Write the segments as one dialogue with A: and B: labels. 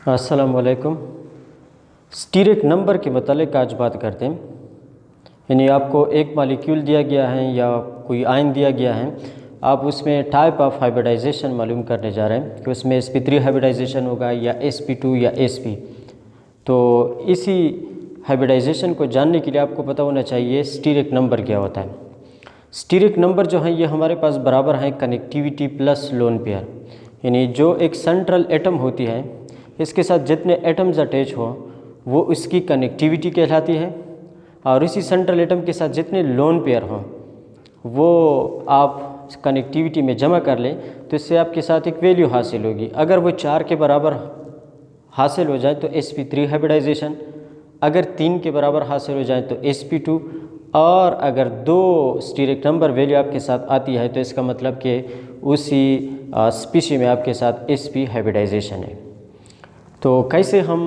A: अस्सलाम वालेकुम। Steric number के मतलब आज बात करते हैं। यानी आपको एक मॉलिक्यूल दिया गया है या कोई आयन दिया गया है, आप उसमें टाइप ऑफ हाइब्रिडाइजेशन मालूम करने जा रहे हैं कि उसमें sp3 हाइब्रिडाइजेशन होगा या sp2 या sp। तो इसी हाइब्रिडाइजेशन को जानने के लिए आपको पता होना चाहिए स्टीरिक नंबर क्या होता है। स्टीरिक नंबर जो है ये हमारे पास बराबर है कनेक्टिविटी प्लस लोन पेयर। यानी जो एक सेंट्रल एटम होती है, इसके साथ जितने एटम्स अटैच हो वो उसकी कनेक्टिविटी कहलाती है, और इसी सेंट्रल एटम के साथ जितने लोन पेयर हों वो आप कनेक्टिविटी में जमा कर लें तो इससे आपके साथ एक वैल्यू हासिल होगी। अगर वो 4 के बराबर हासिल हो जाए तो sp3 हाइब्रिडाइजेशन, अगर 3 के बराबर हासिल हो जाए तो sp2, और अगर 2 स्टीरिक नंबर वैल्यू आपके साथ आती है तो इसका मतलब कि उसी स्पीशी में आपके साथ sp हाइब्रिडाइजेशन है। तो कैसे हम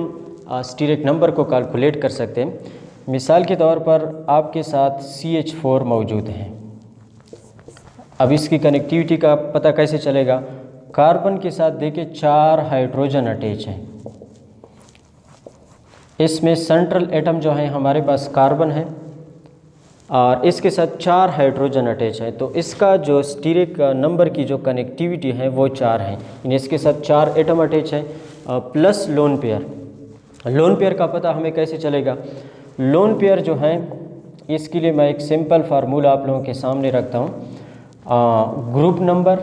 A: स्टीरिक नंबर को कैलकुलेट कर सकते हैं? मिसाल के तौर पर आपके साथ CH4 मौजूद है। अब इसकी कनेक्टिविटी का पता कैसे चलेगा? कार्बन के साथ देखिए 4 हाइड्रोजन अटैच हैं। इसमें सेंट्रल एटम जो है हमारे पास कार्बन है और इसके साथ 4 हाइड्रोजन अटैच है, तो इसका जो स्टीरिक नंबर की जो कनेक्टिविटी है वो 4 है। यानी इसके साथ 4 एटम अटैच है plus lone pair. Lone pair का पता हमें कैसे चलेगा? लोन पेयर जो है इसके लिए मैं एक सिंपल फार्मूला आप लोगों के सामने रखता हूँ। Group number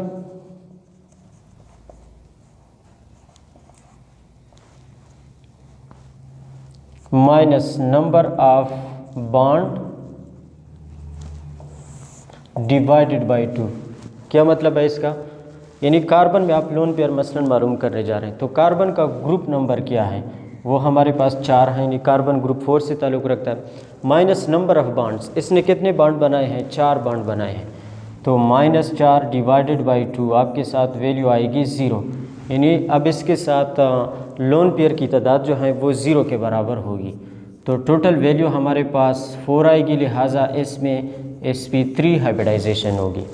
A: minus number of bond divided by 2। क्या मतलब है इसका? यानी कार्बन में आप लोन पेयर मसलन मालूम करने जा रहे हैं, तो कार्बन का ग्रुप नंबर क्या है? वो हमारे पास 4 है, यानी कार्बन ग्रुप 4 से ताल्लुक़ रखता है। माइनस नंबर ऑफ बॉन्ड्स, इसने कितने बॉन्ड बनाए हैं? 4 बॉन्ड बनाए हैं, तो -4 डिवाइडेड बाई 2 आपके साथ वैल्यू आएगी 0। यानी अब इसके साथ लोन पेयर की तादाद जो है वो 0 के बराबर होगी, तो टोटल वैल्यू हमारे पास 4 आएगी, लिहाजा इसमें sp3 हाइब्रिडाइजेशन होगी।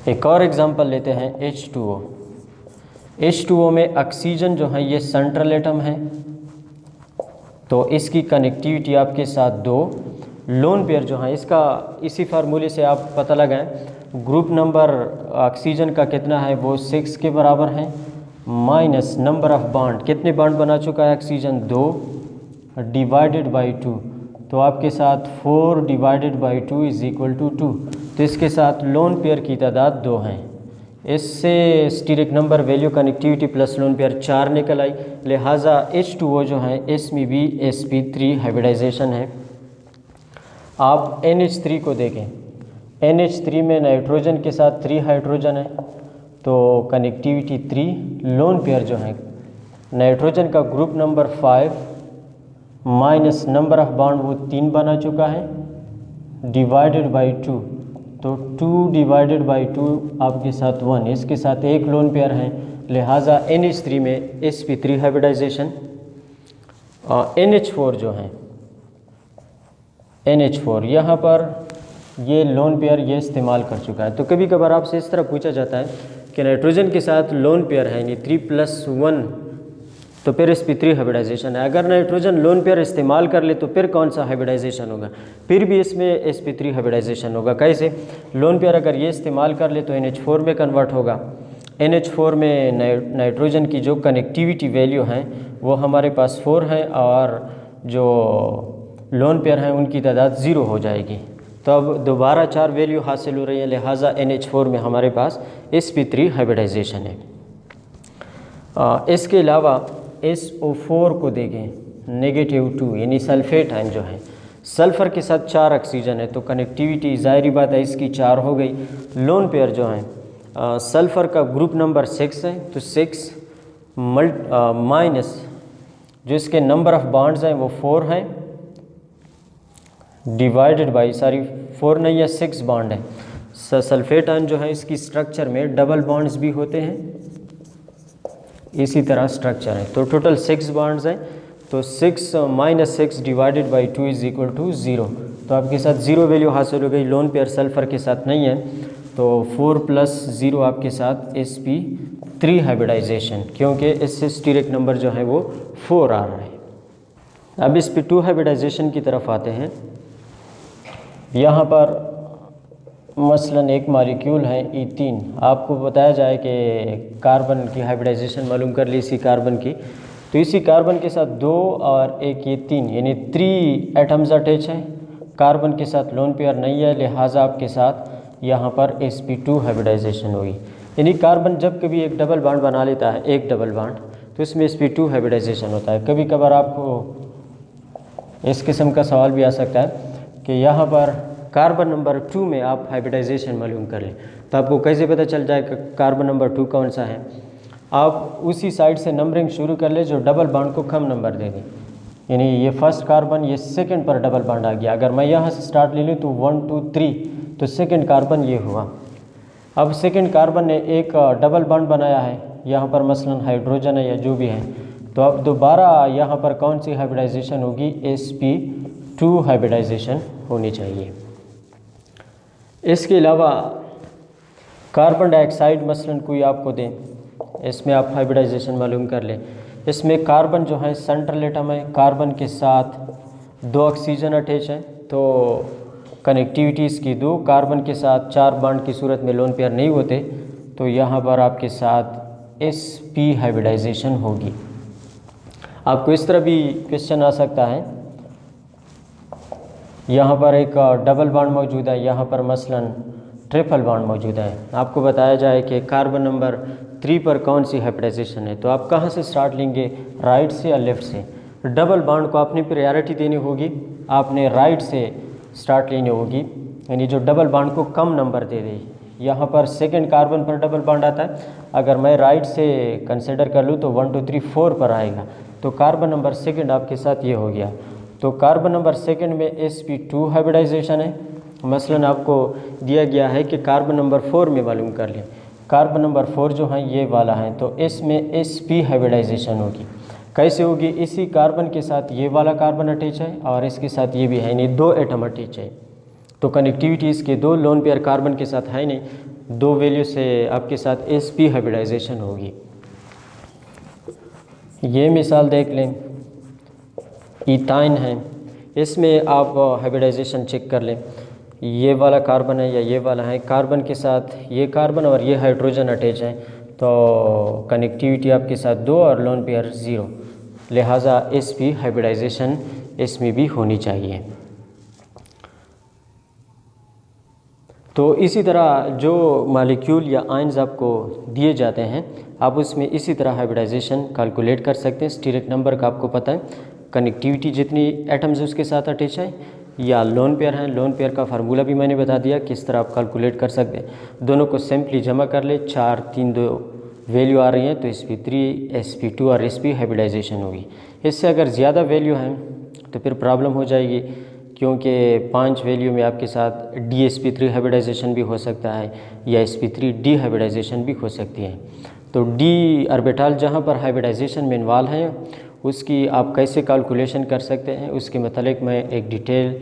A: एक और एग्जांपल लेते हैं H2O। H2O में ऑक्सीजन जो है ये सेंट्रल एटम है, तो इसकी कनेक्टिविटी आपके साथ 2। लोन पेयर जो है इसका इसी फार्मूले से आप पता लगाएं। ग्रुप नंबर ऑक्सीजन का कितना है? वो 6 के बराबर है, माइनस नंबर ऑफ बॉन्ड, कितने बॉन्ड बना चुका है ऑक्सीजन? 2 डिवाइडेड बाई 2, तो आपके साथ 4 divided by 2 is equal to 2। तो इसके साथ लोन पेयर की तादाद 2 हैं। इससे steric number value connectivity plus lone pair 4 निकल आई, लिहाजा H2O जो है इसमें भी sp3 हाइब्रिडाइजेशन है। आप NH3 को देखें, NH3 में नाइट्रोजन के साथ 3 हाइड्रोजन है, तो कनेक्टिविटी 3। लोन पेयर जो है नाइट्रोजन का group number 5 minus number of bond वो 3 बना चुका है, डिवाइडेड बाई 2, तो 2 डिवाइडेड बाई 2 आपके साथ 1। इसके साथ एक लोन पेयर है, लिहाजा NH3 में sp3 हाइब्रिडाइजेशन। NH4 जो है NH4 यहाँ पर ये लोन पेयर ये इस्तेमाल कर चुका है। तो कभी कभार आपसे इस तरह पूछा जाता है कि नाइट्रोजन के साथ लोन पेयर है यानी 3+1, तो फिर sp3 हाइब्रिडाइजेशन है। अगर नाइट्रोजन लोन पेयर इस्तेमाल कर ले तो फिर कौन सा हाइब्रिडाइजेशन होगा? फिर भी इसमें sp3 हाइब्रिडाइजेशन होगा। कैसे? लोन पेयर अगर ये इस्तेमाल कर ले तो NH4 में कन्वर्ट होगा। NH4 में नाइट्रोजन की जो कनेक्टिविटी वैल्यू है वो हमारे पास 4 है, और जो लोन पेयर हैं उनकी तादाद 0 हो जाएगी। तो अब दोबारा 4 वैल्यू हासिल हो रही है, लिहाजा NH4 में हमारे पास sp3 हाइब्रिडाइजेशन है। इसके अलावा SO4 को देखें, -2 यानी सल्फेट आयन जो है, सल्फ़र के साथ 4 ऑक्सीजन है, तो कनेक्टिविटी ज़ाहिरी बात है इसकी 4 हो गई। लोन पेयर जो है सल्फ़र का ग्रुप नंबर 6 है, तो 6 माइनस जो इसके नंबर ऑफ़ बॉन्ड्स हैं वो 4 हैं, डिवाइडेड बाई 4 नहीं है 6 बॉन्ड है। सल्फेट आयन जो है इसकी स्ट्रक्चर में डबल बॉन्ड्स भी होते हैं, इसी तरह स्ट्रक्चर है, तो टोटल 6 बॉन्ड्स हैं, तो 6 minus 6 divided by 2 is equal to 0। तो आपके साथ 0 वैल्यू हासिल हो गई। लोन पेयर सल्फ़र के साथ नहीं है, तो 4 + 0 आपके साथ 3 हाइब्रिडाइजेशन, क्योंकि इससे स्टीरिक नंबर जो है वो 4 आ रहा है। अब इस पे 2 हाइब्रिडाइजेशन की तरफ आते हैं। यहाँ पर मसलन एक मॉलिक्यूल है E3, आपको बताया जाए कि कार्बन की हाइब्रिडाइजेशन मालूम कर ली इसी कार्बन की, तो इसी कार्बन के साथ 2 और एक ये 3 यानी 3 एटम्स अटैच हैं। कार्बन के साथ लोन पेयर नहीं है, लिहाजा आपके साथ यहाँ पर sp2 हाइब्रिडाइजेशन हुई। यानी कार्बन जब कभी एक डबल बॉन्ड बना लेता है, एक डबल बॉन्ड, तो इसमें sp2 हाइब्रिडाइजेशन होता है। कभी कभार आपको इस किस्म का सवाल भी आ सकता है कि यहाँ पर कार्बन नंबर 2 में आप हाइब्रिडाइजेशन मालूम कर लें, तो आपको कैसे पता चल जाए कि कार्बन नंबर 2 कौन सा है। आप उसी साइड से नंबरिंग शुरू कर ले जो डबल बॉन्ड को कम नंबर दे दें। यानी ये फर्स्ट कार्बन, ये सेकंड पर डबल बॉन्ड आ गया। अगर मैं यहाँ से स्टार्ट ले लूँ तो 1 2 3, तो सेकंड कार्बन ये हुआ। अब सेकंड कार्बन ने एक डबल बॉन्ड बनाया है, यहाँ पर मसलन हाइड्रोजन है या जो भी है, तो अब दोबारा यहाँ पर कौन सी हाइब्रिडाइजेशन होगी, sp2 हाइब्रिडाइजेशन होनी चाहिए। इसके अलावा कार्बन डाइऑक्साइड मसलन कोई आपको दें, इसमें आप हाइब्रिडाइजेशन मालूम कर लें। इसमें कार्बन जो है सेंट्रल एटम है, कार्बन के साथ 2 ऑक्सीजन अटैच हैं, तो कनेक्टिविटीज़ की 2, कार्बन के साथ 4 बॉन्ड की सूरत में लोन पेयर नहीं होते, तो यहाँ पर आपके साथ sp हाइब्रिडाइजेशन होगी। आपको इस तरह भी क्वेश्चन आ सकता है, यहाँ पर एक डबल बॉन्ड मौजूद है, यहाँ पर मसलन ट्रिपल बॉन्ड मौजूद है। आपको बताया जाए कि कार्बन नंबर 3 पर कौन सी हाइब्रिडाइजेशन है, तो आप कहाँ से स्टार्ट लेंगे, राइट से या लेफ़्ट से। डबल बॉन्ड को अपनी प्रायोरिटी देनी होगी, आपने राइट से स्टार्ट लेनी होगी, यानी जो डबल बॉन्ड को कम नंबर दे दे। यहाँ पर सेकंड कार्बन पर डबल बॉन्ड आता है, अगर मैं राइट से कंसिडर कर लूँ तो 1 2 3 4 पर आएगा, तो कार्बन नंबर सेकंड आपके साथ ये हो गया। तो कार्बन नंबर सेकंड में sp2 हाइब्रिडाइजेशन है। मसलन आपको दिया गया है कि कार्बन नंबर 4 में मालूम कर लें, कार्बन नंबर 4 जो है ये वाला है, तो इसमें sp हाइब्रिडाइजेशन होगी। कैसे होगी, इसी कार्बन के साथ ये वाला कार्बन अटैच है और इसके साथ ये भी है, यानी 2 एटम अटैच है, तो कनेक्टिविटी इसके 2 लोन पेयर कार्बन के साथ है नहीं, 2 वैल्यू से आपके साथ sp हाइब्रिडाइजेशन होगी। ये मिसाल देख लें, इथाइन है, इसमें आप हाइब्रिडाइजेशन चेक कर लें, ये वाला कार्बन है या ये वाला है, कार्बन के साथ ये कार्बन और ये हाइड्रोजन अटैच है, तो कनेक्टिविटी आपके साथ 2 और लोन पेयर 0, लिहाजा sp हाइब्रिडाइजेशन इसमें भी होनी चाहिए। तो इसी तरह जो मॉलिक्यूल या आयन्स आपको दिए जाते हैं, आप उसमें इसी तरह हाइब्रिडाइजेशन कैलकुलेट कर सकते हैं। स्टीरिक नंबर का आपको पता है, कनेक्टिविटी जितनी एटम्स उसके साथ अटैच है, या लोन पेयर हैं, लोन पेयर का फार्मूला भी मैंने बता दिया किस तरह आप कैलकुलेट कर सकते हैं। दोनों को सिंपली जमा कर ले, 4 3 2 वैल्यू आ रही हैं, तो sp3 sp2 और sp हाइब्रिडाइजेशन होगी। इससे अगर ज़्यादा वैल्यू हैं तो फिर प्रॉब्लम हो जाएगी, क्योंकि 5 वैल्यू में आपके साथ dsp3 हाइब्रिडाइजेशन भी हो सकता है या sp3d हाइब्रिडाइजेशन भी हो सकती है। तो d ऑर्बिटल जहाँ पर हाइब्रिडाइजेशन में इन्वॉल्व है, उसकी आप कैसे कैलकुलेशन कर सकते हैं, उसके मतलब मैं एक डिटेल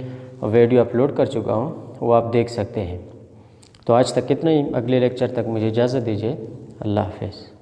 A: वीडियो अपलोड कर चुका हूँ, वो आप देख सकते हैं। तो आज तक कितना ही, अगले लेक्चर तक मुझे इजाज़त दीजिए। अल्लाह हाफ़िज़।